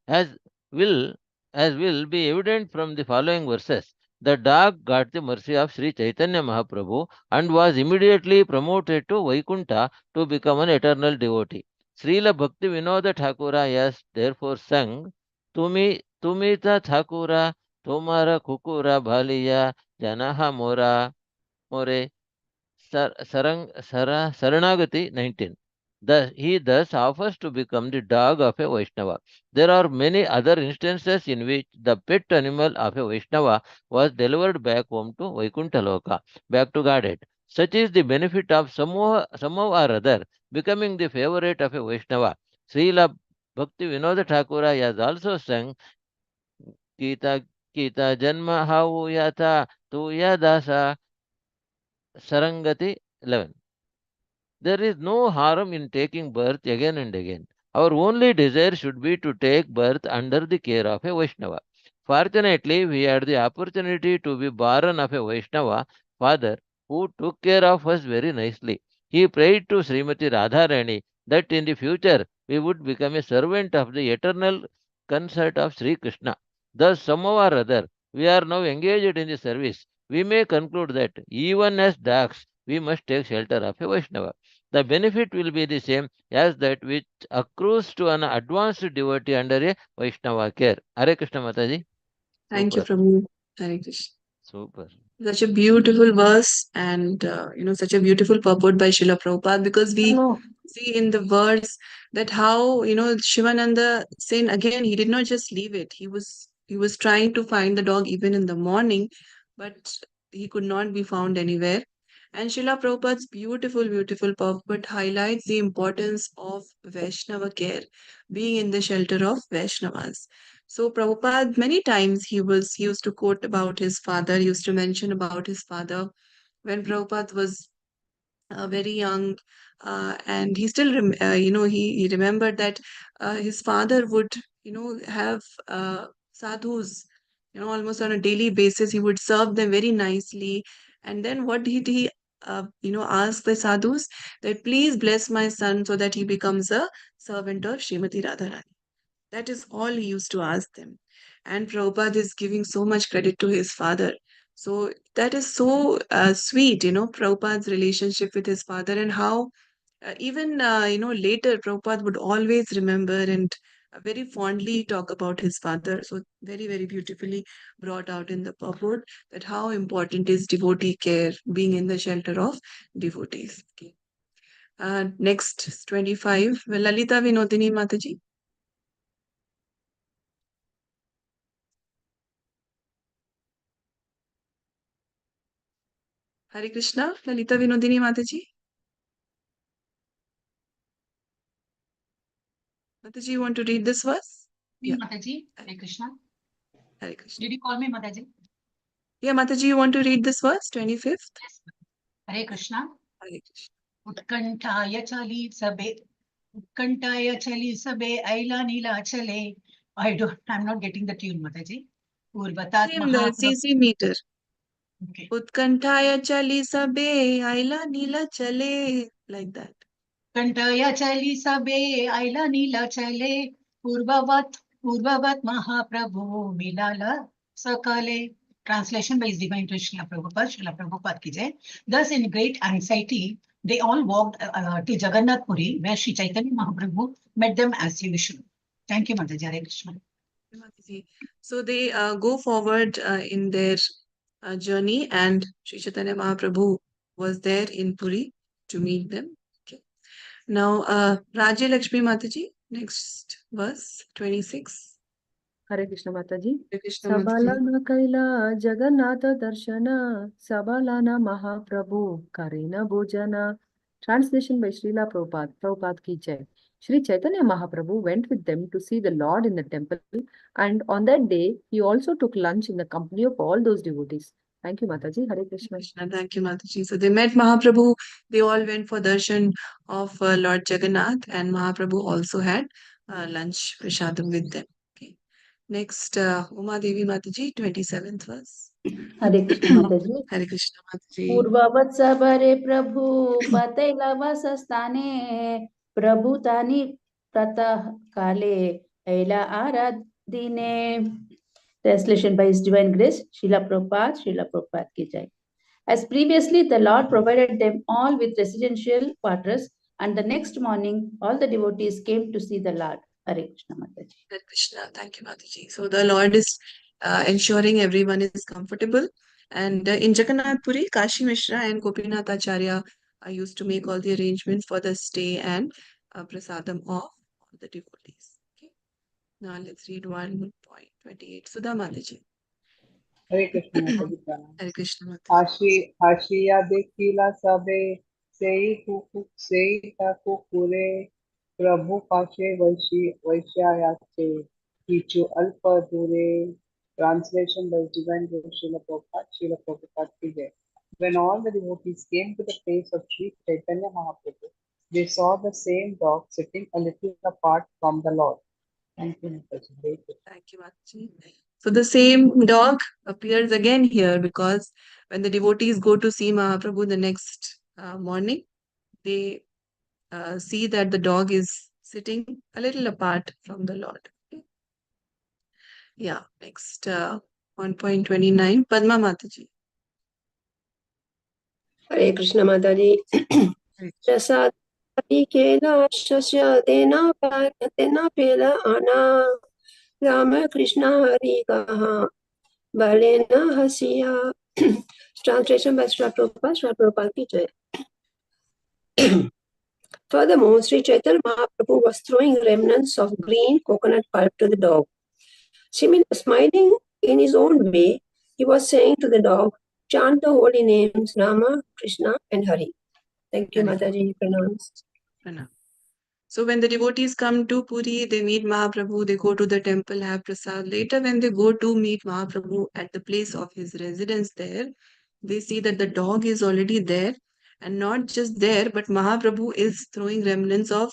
As will be evident from the following verses, the dog got the mercy of Sri Chaitanya Mahaprabhu and was immediately promoted to Vaikunta to become an eternal devotee. Srila Bhakti Vinoda Thakura has therefore sung, Tumi ta Thakura, Tomara Kukura Bhaliya, Janaha More, Saranagati 19. He thus offers to become the dog of a Vaishnava. There are many other instances in which the pet animal of a Vaishnava was delivered back home to Vaikuntha Loka, back to Godhead. Such is the benefit of somehow or other becoming the favorite of a Vaishnava. Srila Bhakti Vinoda Thakura has also sung Kita Janma Hau Yata Tu Yadasa Sarangati 11. There is no harm in taking birth again and again. Our only desire should be to take birth under the care of a Vaishnava. Fortunately, we had the opportunity to be born of a Vaishnava father who took care of us very nicely. He prayed to Srimati Radharani that in the future we would become a servant of the eternal consort of Sri Krishna. Thus, somehow or other, we are now engaged in the service. We may conclude that even as dogs, we must take shelter of a Vaishnava. The benefit will be the same as that which accrues to an advanced devotee under a Vaishnava care. Hare Krishna Mataji. Thank you, Super, Prabhu. Hare Krishna. super. Such a beautiful verse and such a beautiful purport by Srila Prabhupada, because we No. see in the words that how Shivananda saying again, he did not just leave it. He was trying to find the dog even in the morning, but he could not be found anywhere. And Srila Prabhupada's beautiful, beautiful purport highlights the importance of Vaishnava care, being in the shelter of Vaishnavas. So Prabhupada, many times he used to quote about his father, he used to mention about his father when Prabhupada was very young, and he still he remembered that his father would have sadhus, almost on a daily basis. He would serve them very nicely, and then what did he ask the sadhus that please bless my son so that he becomes a servant of Srimati Radharani. That is all he used to ask them. And Prabhupada is giving so much credit to his father. So that is so sweet, Prabhupada's relationship with his father, and how even, later Prabhupada would always remember and very fondly talk about his father. So very, very beautifully brought out in the purport that how important is devotee care, being in the shelter of devotees. Okay. Next is 25. Well, Lalita Vinodini Mataji. Hare Krishna, Lalita Vinodini Mataji. Mataji, you want to read this verse? Me, Yeah. Mataji, Hare Krishna. Hare Krishna. Did you call me Mataji? Yeah, Mataji, you want to read this verse, 25th? Yes. Hare Krishna. Hare Krishna. उत्कंठाय चली सबे उत्कंठाय चली सबे ऐला नीला चले. I'm not getting the tune, Mataji. Urvatat Same, the Mahaprabhu. CC meter. Okay. Utkanthaya chali sabe, aila nila chale. Like that. कंठाय चली सबे ऐला नीला चले. पूर्ववत महाप्रभु मिलाला सकले. Translation by His Divine Srila Prabhupada, Srila Prabhupada ki jai. Thus, in great anxiety, they all walked to Jagannath Puri, where Sri Chaitanya Mahaprabhu met them as usual. Thank you, Mataji. Hare Krishna. Mataji. So they go forward in their journey, and Sri Chaitanya Mahaprabhu was there in Puri to meet them. Okay. Now, Rajya Lakshmi Mataji, next verse, 26. Hare Krishna Mataji. Hare Krishna Mataji. Sabalana Kaila Jagannatha Darshana Sabalana Mahaprabhu Karina Bhojana. Translation by Srila Prabhupada. Prabhupada ki jai. Sri Chaitanya Mahaprabhu went with them to see the Lord in the temple, and on that day he also took lunch in the company of all those devotees. Thank you, Mataji. Hare Krishna. Krishna. Thank you, Mataji. So they met Mahaprabhu. They all went for darshan of Lord Jagannath, and Mahaprabhu also had lunch prasadam with them. Okay. Next, Uma Devi Mataji, 27th verse. Hare Krishna Mataji. Hare Krishna Mataji. पूर्ववत् सबरे प्रभु पतैलवसस्थाने प्रभुतानि प्रातः काले ऐला आराधिने. Translation by His Divine Grace, Srila Prabhupada ki jai. As previously, the Lord provided them all with residential quarters, and the next morning, all the devotees came to see the Lord. Hare Krishna Mataji. Hare Krishna. Thank you, Mataji. So the Lord is ensuring everyone is comfortable. And in Jagannath Puri, Kashi Mishra and Gopinath Acharya used to make all the arrangements for the stay and prasadam of all the devotees. Okay. Now let's read 1.28. Sudha Mataji. हरे कृष्ण माताजी प्रणाम. Hare Krishna Mataji. हाशिया देखिला सबे सेई कुकुरे प्रभु पाशे वैश्यायाचे किचु अल्प दूरे. Translation by Divine Guru Srila Prabhupada ki jai. When all the devotees came to the place of Sri Chaitanya Mahaprabhu, they saw the same dog sitting a little apart from the Lord. Thank you, Mataji. Thank you, Mataji. So the same dog appears again here, because when the devotees go to see Mahaprabhu the next morning, they see that the dog is sitting a little apart from the Lord. Okay. Yeah, next 1.29, Padma Mataji. Hare Krishna Mataji. Prasad Kela Shasya Dena Pela Ana Rama Krishna Hari Kaha Balena Hasiya. Translation by Srila Prabhupada, Srila Prabhupada ki jai. Furthermore, Sri Chaitanya Mahaprabhu was throwing remnants of green coconut pulp to the dog. Smiling in his own way, he was saying to the dog, chant the holy names Rama, Krishna and Hari. Thank you, Hari. Mataji. Pronounced. Pranam. So when the devotees come to Puri, they meet Mahaprabhu, they go to the temple, have prasad. Later, when they go to meet Mahaprabhu at the place of his residence there, they see that the dog is already there. And not just there, but Mahaprabhu is throwing remnants of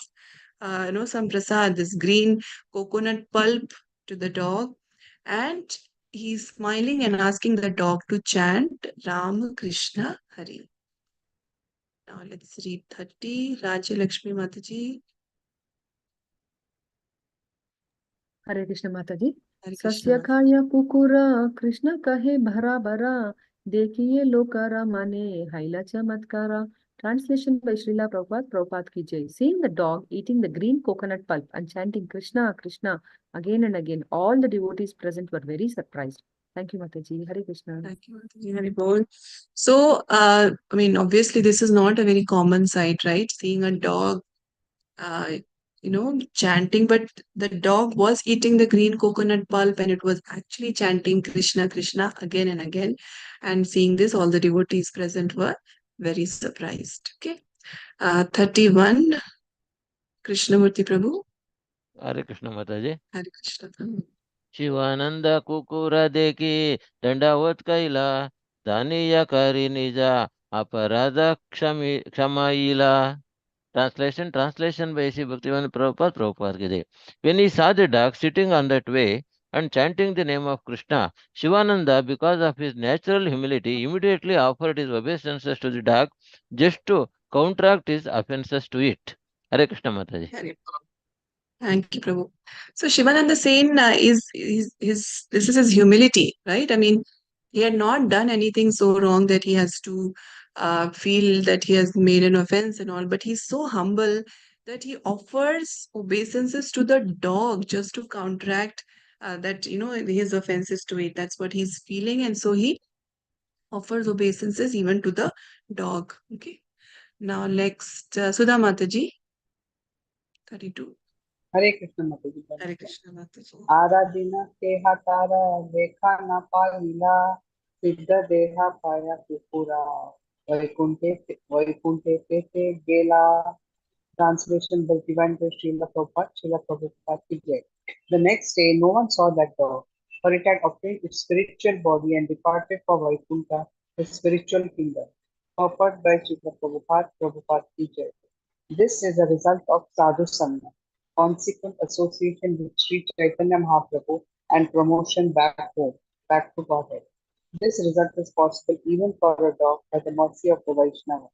some prasad, this green coconut pulp to the dog. And he's smiling and asking the dog to chant Ram Krishna Hari. Now let's read 30. Rajya Lakshmi Mataji. Hare Krishna Mataji. Hare Krishna. Sasyakaya Kukura Krishna kahe bhara bara देखिए लोकारा माने haila chamatkara. Translation by Srila Prabhupada, Prabhupada ki jai. Seeing the dog eating the green coconut pulp and chanting Krishna, Krishna again and again, all the devotees present were very surprised. Thank you, Mataji. Hare Krishna. Thank you, Mataji. Hari Bol. So, obviously, this is not a very common sight, right? Seeing a dog, chanting, but the dog was eating the green coconut pulp and it was actually chanting Krishna, Krishna again and again. And seeing this, all the devotees present were very surprised. Okay. 31, Krishnamurti Prabhu. Hare Krishna Mataji. Hare Krishna. Shivanand कुकुर देखी दंडावत कैला दानिया करी निजा अपराध क्षमाइला. Translation by A.C. Bhaktivedanta Prabhupada, Prabhupada ki jai. When he saw the dog sitting on that way and chanting the name of Krishna, Shivananda, because of his natural humility, immediately offered his obeisances to the dog just to counteract his offenses to it. Hare Krishna Mataji. Hare. Thank you, Prabhu. So Shivananda Sen this is his humility, right? I mean, he had not done anything so wrong that he has to feel that he has made an offense and all, but he's so humble that he offers obeisances to the dog just to counteract that, his offenses to it. That's what he's feeling. And so he offers obeisances even to the dog. Okay. Now next, Sudha Mataji, 32. Hare Krishna Mataji. Hare Krishna Mataji. आराधना के हतारा देखा न पाइला सिद्ध देहा पाया कुपुरा वैकुंठे पे गेला. Translation by Divine Grace Srila Prabhupada ki jai. The next day, no one saw that dog, for it had obtained its spiritual body and departed for Vaikuntha, the spiritual kingdom. Purport by Srila Prabhupada ki jai. This is a result of sadhu sangha, consequent association with Sri Chaitanya Mahaprabhu and promotion back home, back to Godhead. This result is possible even for a dog by the mercy of the Vaishnava.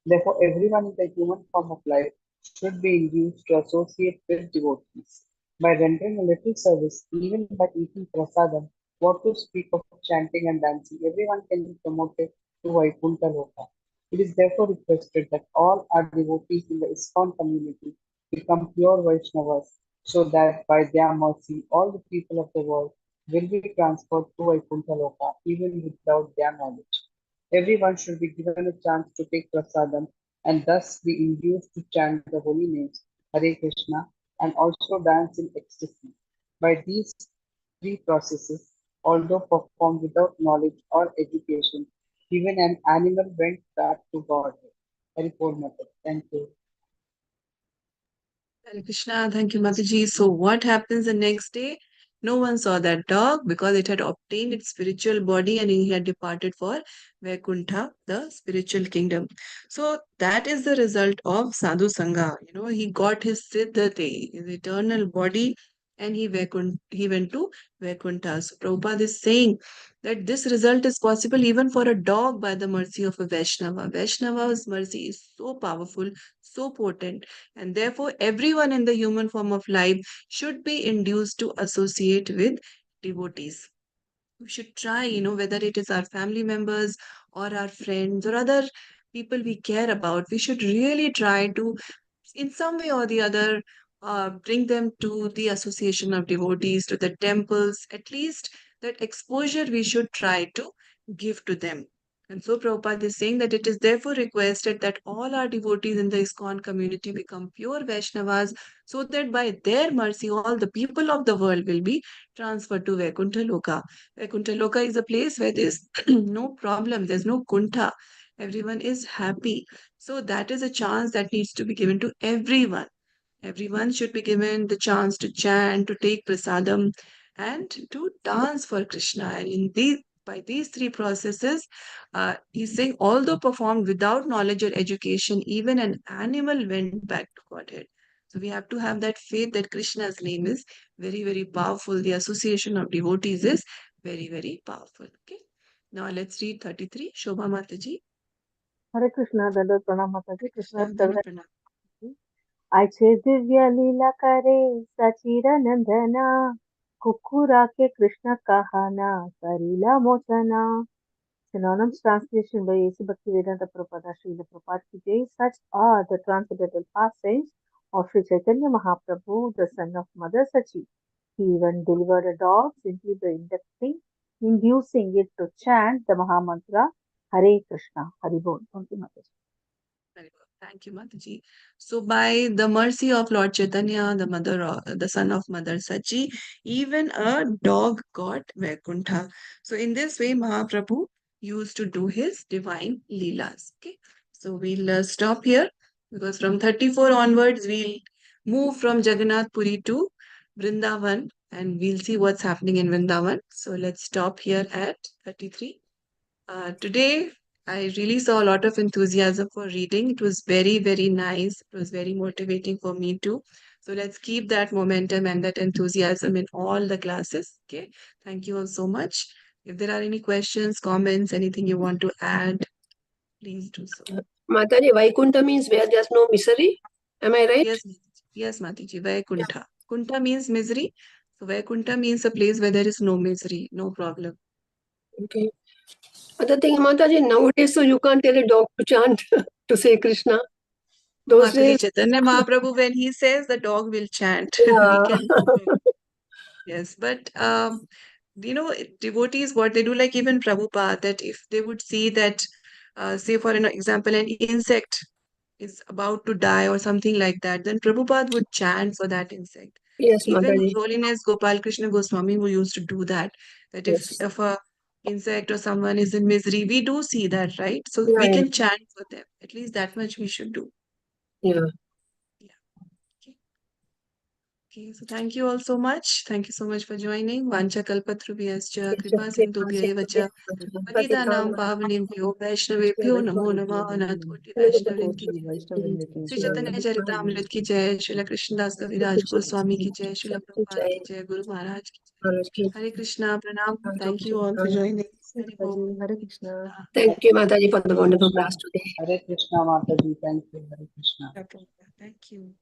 Therefore, everyone in the human form of life should be induced to associate with devotees. By rendering a little service, even by eating prasadam, what to speak of chanting and dancing, everyone can be promoted to Vaikuntha Loka. It is therefore requested that all our devotees in the ISKCON community become pure Vaishnavas, so that by their mercy, all the people of the world will be transferred to Vaikuntha Loka, even without their knowledge. Everyone should be given a chance to take prasadam and thus be induced to chant the holy names Hare Krishna and also dance in ecstasy. By these three processes, although performed without knowledge or education, even an animal went back to God. Hare Krishna. Thank you. Hare Krishna, thank you, Mataji. So, what happens the next day? No one saw that dog because it had obtained its spiritual body and he had departed for Vaikuntha, the spiritual kingdom. So, that is the result of Sadhu Sangha. He got his Siddhate, his eternal body, and he went to Vaikuntha. So Prabhupada is saying that this result is possible even for a dog by the mercy of a Vaishnava. Vaishnava's mercy is so powerful, so potent, and therefore everyone in the human form of life should be induced to associate with devotees. We should try, whether it is our family members or our friends or other people we care about, we should really try to, in some way or the other, bring them to the association of devotees, to the temples. At least that exposure we should try to give to them. And so Prabhupada is saying that it is therefore requested that all our devotees in the ISKCON community become pure Vaishnavas, so that by their mercy, all the people of the world will be transferred to Vaikuntha Loka. Vaikuntha Loka is a place where there's no problem, there's no kuntha. Everyone is happy. So that is a chance that needs to be given to everyone. Everyone should be given the chance to chant, to take prasadam, and to dance for Krishna. And by these three processes, he's saying, although performed without knowledge or education, even an animal went back to Godhead. So we have to have that faith that Krishna's name is very, very powerful. The association of devotees is very, very powerful. Okay. Now let's read 33. Shobha Mataji. Hare Krishna, Dandot Pranam Mataji. Krishna Dandot Pranam. ऐसे दिव्य लीला करे सचिर नंदना, कुकुरा के Krishna कहाना Karila मोचना. Synonymous translation by A.C. Bhaktivedanta Prabhupada Srila Prabhupada ki jai. Such are the transcendental pastimes of Sri Chaitanya Mahaprabhu, the son of Mother Sachi. He even delivered a dog simply by inducing it to chant the Mahamantra Hare Krishna, Hari Bol. Thank you, Mataji. Thank you, Mataji. So, by the mercy of Lord Chaitanya, the son of Mother Sachi, even a dog got Vaikuntha. So, in this way, Mahaprabhu used to do his divine leelas. Okay, so we'll stop here, because from 34 onwards, we'll move from Jagannath Puri to Vrindavan, and we'll see what's happening in Vrindavan. So, let's stop here at 33. Today, I really saw a lot of enthusiasm for reading. It was very, very nice. It was very motivating for me too. So let's keep that momentum and that enthusiasm in all the classes. Okay. Thank you all so much. If there are any questions, comments, anything you want to add, please do so. Mataji, Vaikuntha means where there's no misery. Am I right? Yes, yes, Mataji. Vaikuntha. Yeah. Kuntha means misery. So Vaikuntha means a place where there is no misery, no problem. Okay. Other thing, Mataji, nowadays, so you can't tell a dog to chant to say Krishna. Those days, Chaitanya Mahaprabhu, when he says, the dog will chant. yeah. We can. Yes, but devotees, what they do, like even Prabhupada, that if they would see that, say for an example, an insect is about to die or something like that, then Prabhupada would chant for that insect. Yes, Even Mataji. His Holiness Gopal Krishna Goswami, who used to do that, that Yes. if a insect or someone is in misery, we do see that, right? So Yeah, we yeah. can chant for them. At least that much we should do. Yeah. Okay, so thank you all so much. Thank you so much for joining. Vancha kalpatrubhyascha kripa sindhubhya vacha patitanam pavanebhyo vaishnavebhyo namo namah anatoti vaishnaverin ki jai. Sri Chaitanya Charitamrita ki jai. Srila Krishnadas Kaviraj Goswami ki jai. Srila Prabhupada ki jai. Guru Maharaj ki jai. Hare Krishna, pranam. Thank you all for joining. Hare Krishna. Thank you, Mataji, for the wonderful class today. Hare Krishna, Mataji. Thank you. Hare Krishna. Thank you.